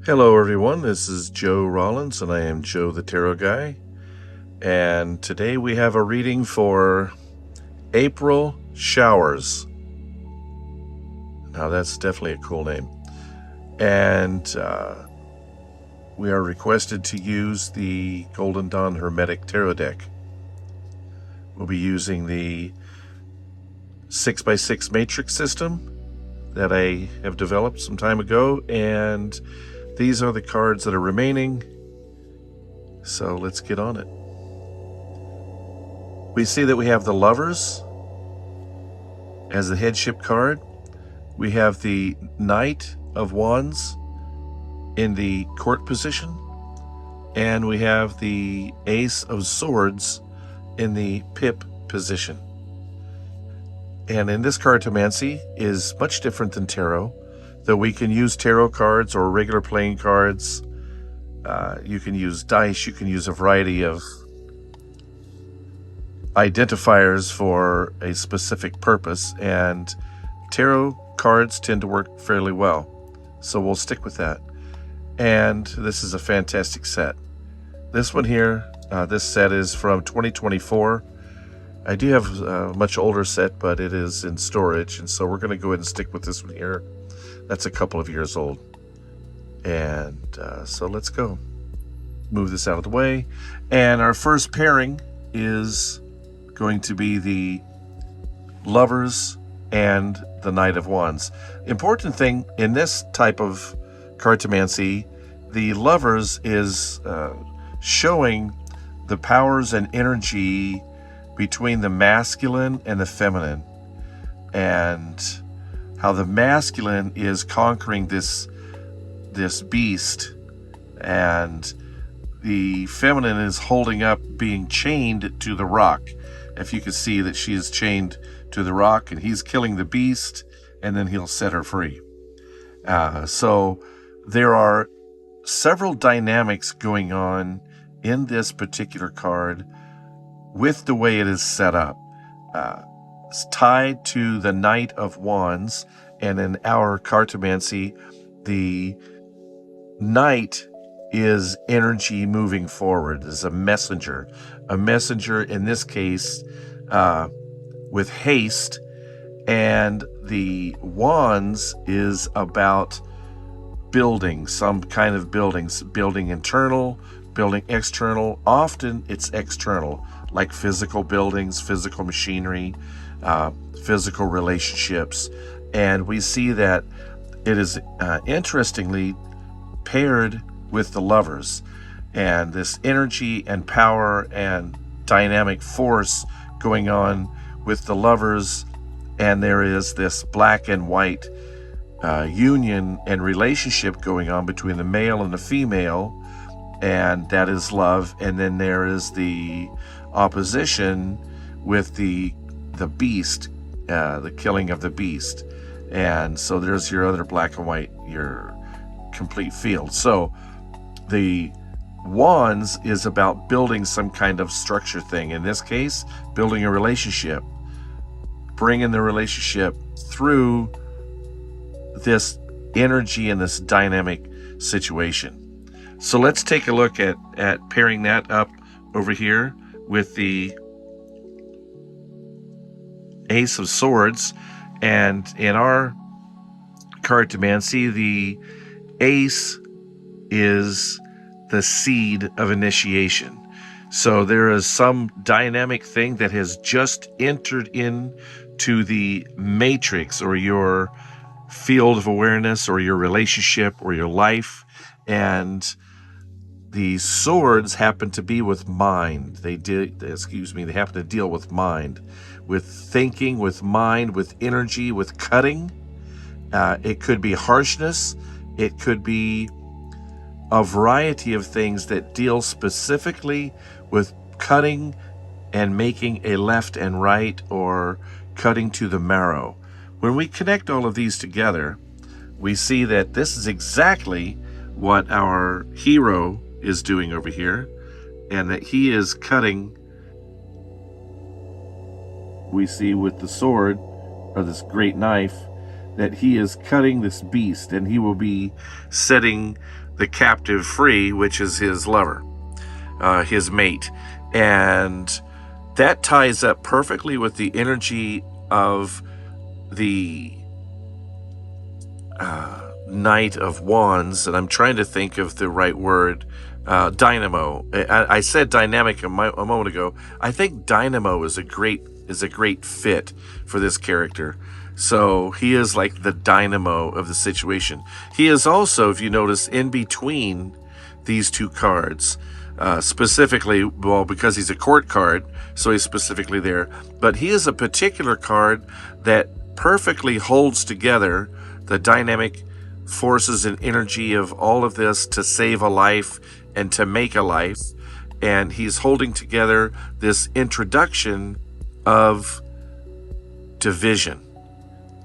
Hello everyone, this is Joe Rollins and I am Joe the Tarot Guy, and today we have a reading for April Showers. Now that's definitely a cool name. And we are requested to use the Golden Dawn Hermetic Tarot deck. We'll be using the 6x6 matrix system that I have developed some time ago, and these are the cards that are remaining, so let's get on it. We see that we have the Lovers as the headship card. We have the Knight of Wands in the court position, and we have the Ace of Swords in the pip position. And in this cartomancy is much different than tarot, though we can use tarot cards or regular playing cards. You can use dice, you can use a variety of identifiers for a specific purpose, and tarot cards tend to work fairly well. So we'll stick with that. And this is a fantastic set. This one here, this set is from 2024. I do have a much older set, but it is in storage, and so we're going to go ahead and stick with this one here. That's a couple of years old. And so let's go. Move this out of the way. And our first pairing is going to be the Lovers and the Knight of Wands. Important thing in this type of cartomancy, the Lovers is showing the powers and energy between the masculine and the feminine, and how the masculine is conquering this beast, and the feminine is holding up, being chained to the rock. If you can see that she is chained to the rock, and he's killing the beast, and then he'll set her free. So there are several dynamics going on in this particular card with the way it is set up. It's tied to the Knight of Wands, and in our cartomancy, the Knight is energy moving forward, is a messenger in this case with haste, and the Wands is about building some kind of buildings, building internal, building external. Often it's external, like physical buildings, physical machinery, physical relationships. And we see that it is interestingly paired with the Lovers, and this energy and power and dynamic force going on with the Lovers, and there is this black and white union and relationship going on between the male and the female, and that is love. And then there is the opposition with the beast, the killing of the beast. And so there's your other black and white, your complete field. So the Wands is about building some kind of structure thing. In this case, building a relationship, bringing the relationship through this energy and this dynamic situation. So let's take a look at pairing that up over here with the Ace of Swords. And in our cartomancy, the Ace is the seed of initiation. So there is some dynamic thing that has just entered into the matrix, or your field of awareness, or your relationship, or your life. And the swords happen to be with mind. They happen to deal with mind, with thinking, with mind, with energy, with cutting. It could be harshness. It could be a variety of things that deal specifically with cutting and making a left and right, or cutting to the marrow. When we connect all of these together, we see that this is exactly what our hero is doing over here, and that he is cutting. We see with the sword, or this great knife, that he is cutting this beast, and he will be setting the captive free, which is his lover, his mate. And that ties up perfectly with the energy of the Knight of Wands, and I'm trying to think of the right word. Dynamo. I said dynamic a moment ago. I think dynamo is a great fit for this character. So he is like the dynamo of the situation. He is also, if you notice, in between these two cards. Specifically, well, because he's a court card, so he's specifically there. But he is a particular card that perfectly holds together the dynamic forces and energy of all of this to save a life and to make a life. And he's holding together this introduction of division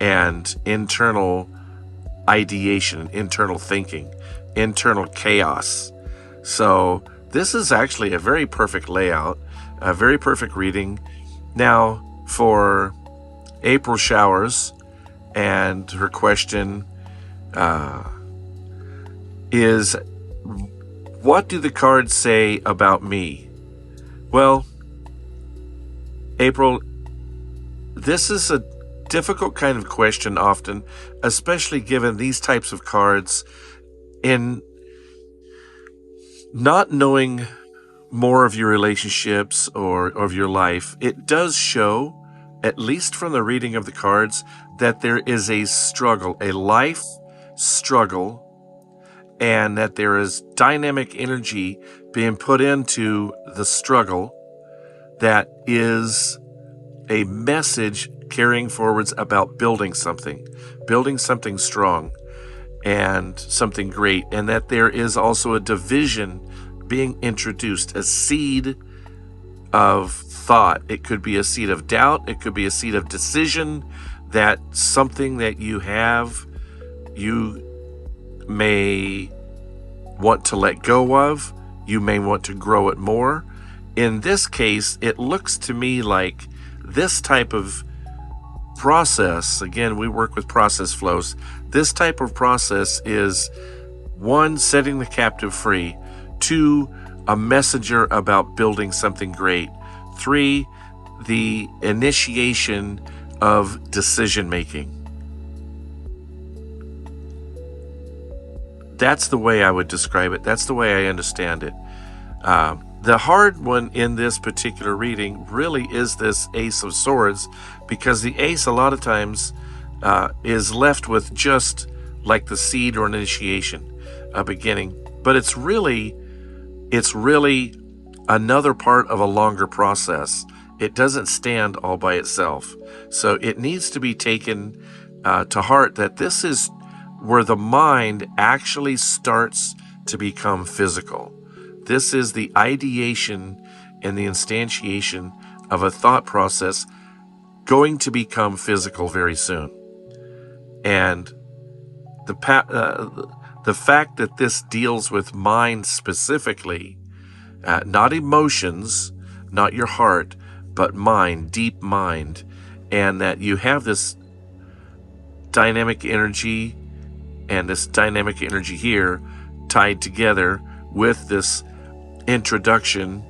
and internal ideation, internal thinking, internal chaos. So this is actually a very perfect layout, a very perfect reading. Now, for April Showers, and her question is, what do the cards say about me? Well, April, this is a difficult kind of question often, especially given these types of cards. In not knowing more of your relationships or of your life, it does show, at least from the reading of the cards, that there is a struggle, a life struggle, and that there is dynamic energy being put into the struggle that is a message carrying forwards about building something strong and something great, and that there is also a division being introduced, a seed of thought. It could be a seed of doubt, it could be a seed of decision, that something that you have, you may want to let go of, you may want to grow it more. In this case, it looks to me like this type of process, again, we work with process flows, this type of process is, 1, setting the captive free, 2, a messenger about building something great, 3, the initiation of decision making. That's the way I would describe it. That's the way I understand it. The hard one in this particular reading really is this Ace of Swords, because the Ace a lot of times is left with just like the seed or initiation, a beginning. But it's really another part of a longer process. It doesn't stand all by itself. So it needs to be taken to heart that this is where the mind actually starts to become physical. This is the ideation and the instantiation of a thought process going to become physical very soon. And the fact that this deals with mind specifically, not emotions, not your heart, but mind, deep mind, and that you have this dynamic energy and this dynamic energy here tied together with this introduction,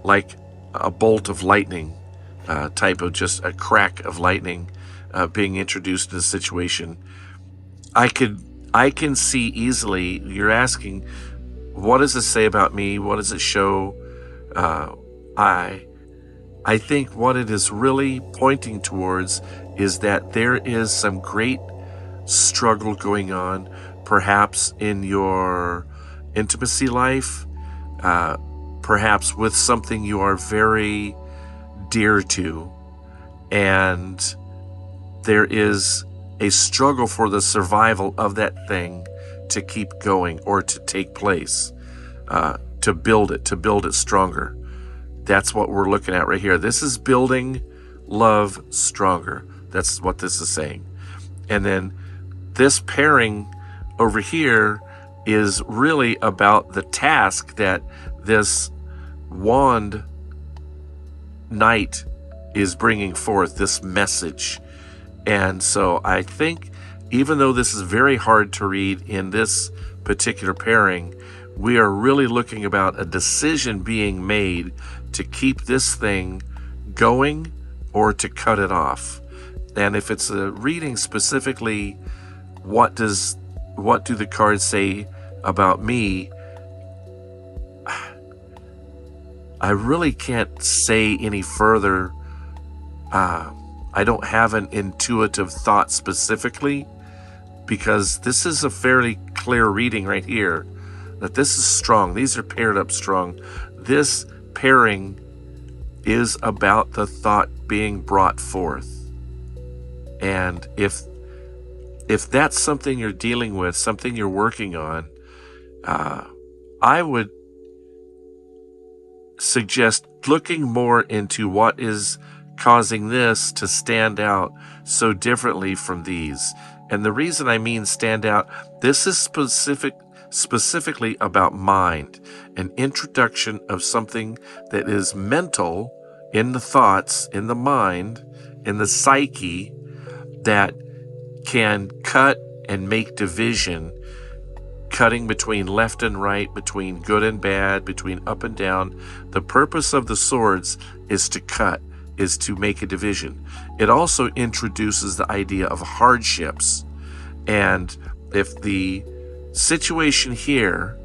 like a bolt of lightning, type of just a crack of lightning being introduced to the situation. I can see easily, you're asking, what does it say about me? What does it show? I think what it is really pointing towards is that there is some great struggle going on, perhaps in your intimacy life, perhaps with something you are very dear to, and there is a struggle for the survival of that thing to keep going or to take place, to build it stronger. That's what we're looking at right here. This is building love stronger. That's what this is saying. And then this pairing over here is really about the task that this wand knight is bringing forth, this message. And so I think even though this is very hard to read in this particular pairing, we are really looking about a decision being made to keep this thing going or to cut it off. And if it's a reading specifically, what do the cards say about me? I really can't say any further. I don't have an intuitive thought specifically, because this is a fairly clear reading right here that this is strong. These are paired up strong. This pairing is about the thought being brought forth. And if that's something you're dealing with, something you're working on, I would suggest looking more into what is causing this to stand out so differently from these. And the reason I mean stand out, this is specifically about mind, an introduction of something that is mental in the thoughts, in the mind, in the psyche, that can cut and make division, cutting between left and right, between good and bad, between up and down. The purpose of the swords is to cut, is to make a division. It also introduces the idea of hardships. And if the situation here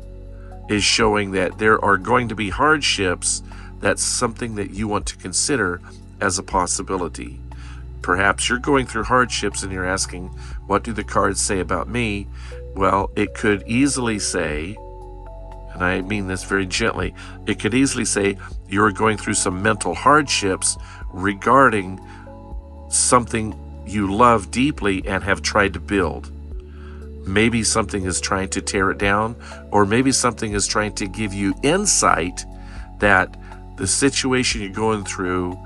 is showing that there are going to be hardships, that's something that you want to consider as a possibility. Perhaps you're going through hardships and you're asking, what do the cards say about me? Well, it could easily say, and I mean this very gently, it could easily say you're going through some mental hardships regarding something you love deeply and have tried to build. Maybe something is trying to tear it down, or maybe something is trying to give you insight that the situation you're going through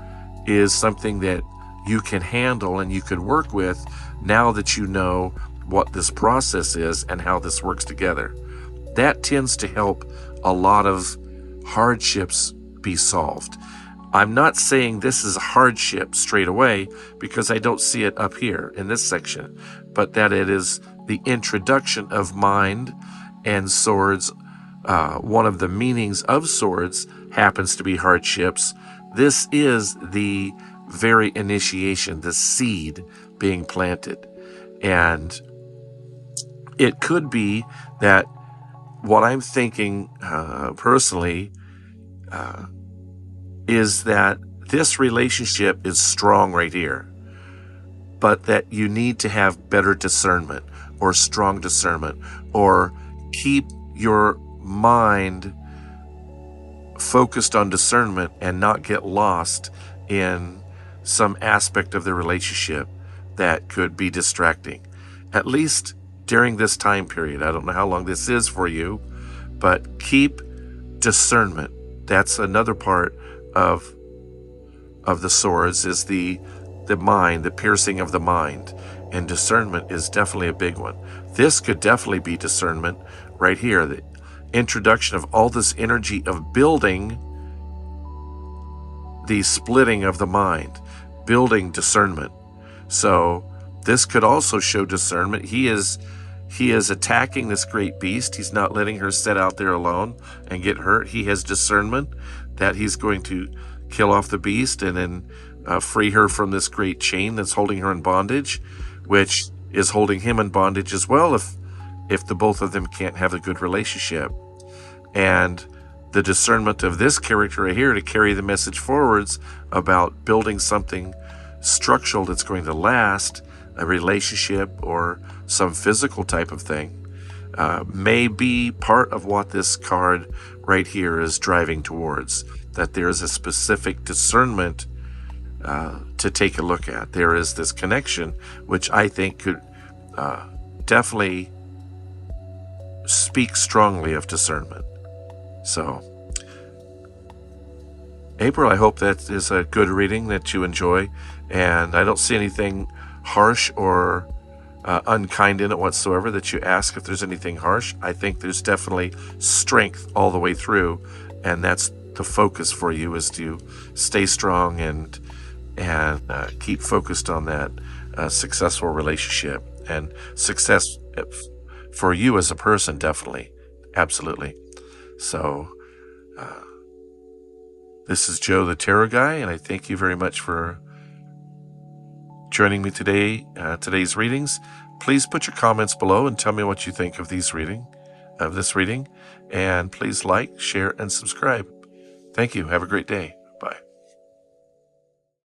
is something that you can handle and you can work with now that you know what this process is and how this works together. That tends to help a lot of hardships be solved. I'm not saying this is a hardship straight away, because I don't see it up here in this section, but that it is the introduction of mind and swords. One of the meanings of swords happens to be hardships. This is the very initiation, the seed being planted. And it could be that what I'm thinking personally is that this relationship is strong right here, but that you need to have better discernment or strong discernment, or keep your mind focused on discernment and not get lost in some aspect of the relationship that could be distracting, at least during this time period. I don't know how long this is for you, but keep discernment. That's another part of the swords, is the mind, the piercing of the mind, and discernment is definitely a big one. This could definitely be discernment right here, the introduction of all this energy of building the splitting of the mind, building discernment. So this could also show discernment. He is attacking this great beast. He's not letting her sit out there alone and get hurt. He has discernment that he's going to kill off the beast and then free her from this great chain that's holding her in bondage, which is holding him in bondage as well if the both of them can't have a good relationship. And the discernment of this character right here to carry the message forwards about building something structural that's going to last, a relationship or some physical type of thing, may be part of what this card right here is driving towards, that there is a specific discernment to take a look at. There is this connection, which I think could definitely speak strongly of discernment. So, April, I hope that is a good reading that you enjoy, and I don't see anything harsh or unkind in it whatsoever that you ask if there's anything harsh. I think there's definitely strength all the way through, and that's the focus for you, is to stay strong and keep focused on that successful relationship. and success for you as a person, definitely. Absolutely. So this is Joe the Tarot Guy, and I thank you very much for joining me today, today's readings. Please put your comments below and tell me what you think of this reading, and please like, share, and subscribe. Thank you. Have a great day.